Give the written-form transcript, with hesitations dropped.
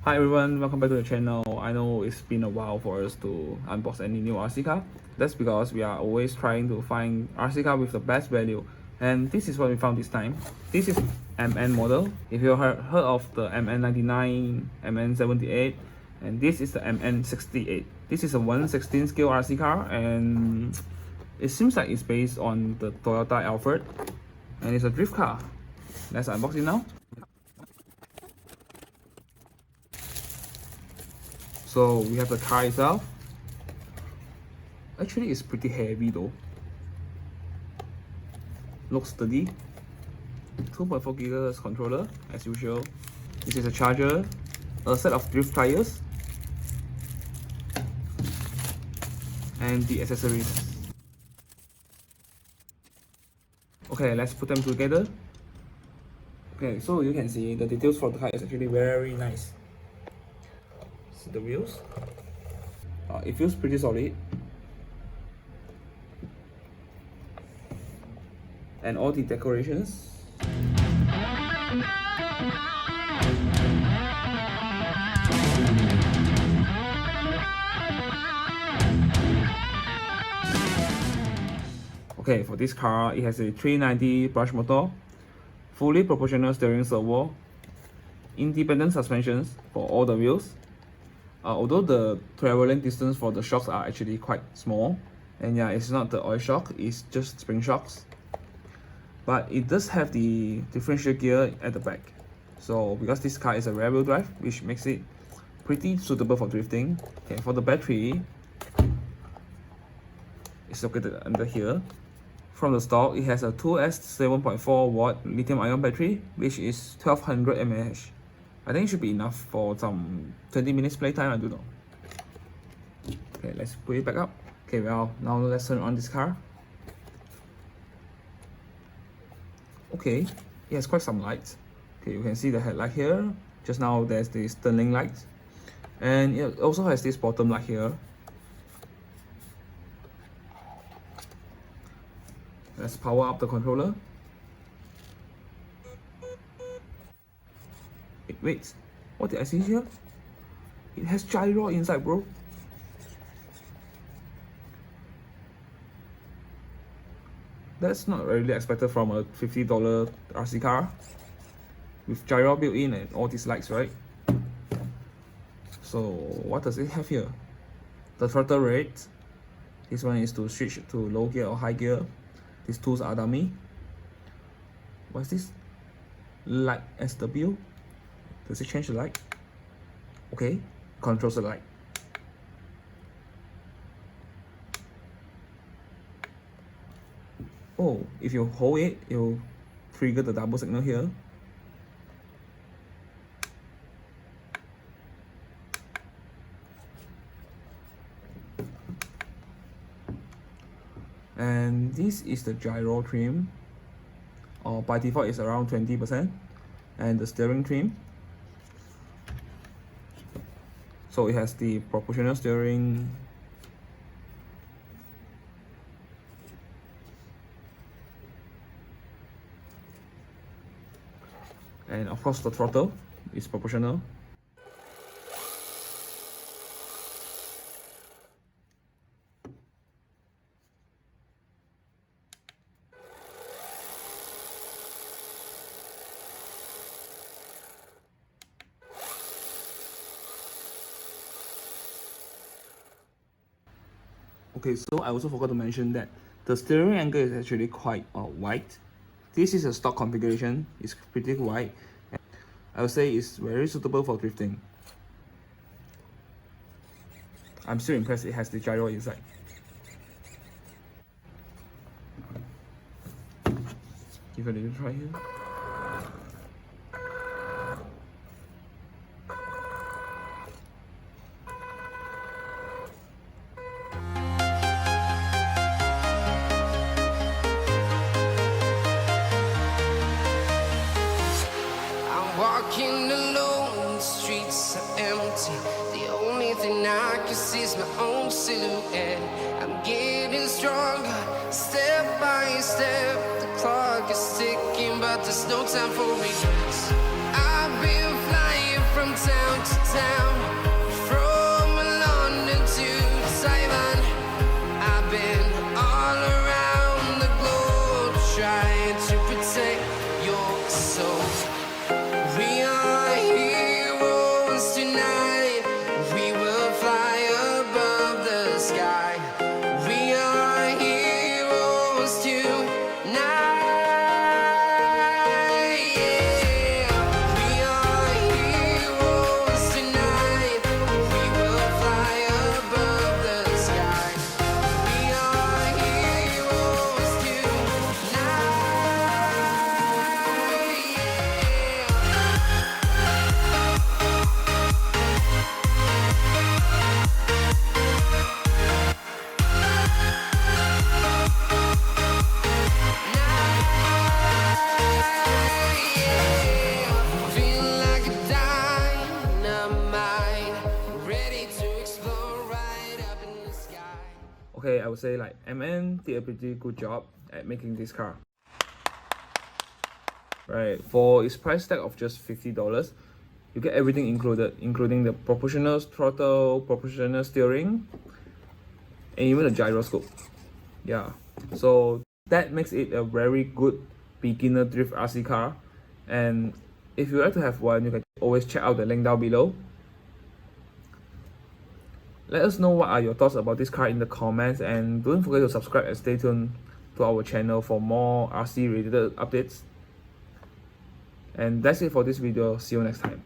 Hi everyone, welcome back to the channel. I know it's been a while for us to unbox any new RC car. That's because we are always trying to find RC car with the best value. And this is what we found this time. This is MN model. If you heard of the MN69, MN78, and this is the MN68. This is a 1/16 scale RC car, and it seems like it's based on the Toyota Alphard, and it's a drift car. Let's unbox it now. So we have the car itself. Actually, it's pretty heavy though. Looks sturdy. 2.4 GHz controller as usual. This is a charger, a set of drift tires, and the accessories. Okay, let's put them together. Okay, so you can see the details for the car is actually very nice. See the wheels. It feels pretty solid. And all the decorations. Okay, for this car, it has a 390 brush motor, fully proportional steering servo, independent suspensions for all the wheels. Although the traveling distance for the shocks are actually quite small, and yeah, it's not the oil shock, it's just spring shocks. But it does have the differential gear at the back. So because this car is a rear wheel drive, which makes it pretty suitable for drifting. Okay, for the battery, it's located under here. From the stock, it has a 2S 7.4 watt lithium ion battery, which is 1200 mAh. I think it should be enough for some 20 minutes playtime, I don't know. Okay, let's put it back up. Okay, well, now let's turn on this car. Okay, it has quite some lights. Okay, you can see the headlight here. Just now there's the turning light. And it also has this bottom light here. Let's power up the controller. Wait, what did I see here? It has gyro inside, bro. That's not really expected from a $50 RC car with gyro built in and all these lights, right? So what does it have here? The throttle rate. This one is to switch to low gear or high gear. These tools are dummy. What's this? Light SW. Does it change the light? Okay, controls the light. Oh, if you hold it, it will trigger the double signal here. And this is the gyro trim. By default, it's around 20%. And the steering trim. So it has the proportional steering. And of course the throttle is proportional. Okay, so I also forgot to mention that the steering angle is actually quite wide. This is a stock configuration, it's pretty wide. I would say it's very suitable for drifting. I'm still impressed it has the gyro inside. Give it a little try here. Walking alone, the streets are empty. The only thing I can see is my own silhouette. I'm getting stronger, step by step. The clock is ticking, but there's no time for regrets. I've been flying from town to town, from London to Taiwan. I've been all around the globe trying to protect your soul. We are heroes tonight. We will fly above the sky. We are heroes tonight. Yeah. We are heroes tonight. We will fly above the sky. We are heroes tonight. Feel like a dynamite, ready to explode right up in the sky. Okay, I would say like MN did a pretty good job at making this car. Right, for its price tag of just $50, you get everything included, including the proportional throttle, proportional steering, and even a gyroscope. Yeah, so that makes it a very good beginner drift RC car. And if you like to have one, you can always check out the link down below. Let us know what are your thoughts about this car in the comments, and don't forget to subscribe and stay tuned to our channel for more RC related updates. And that's it for this video. See you next time.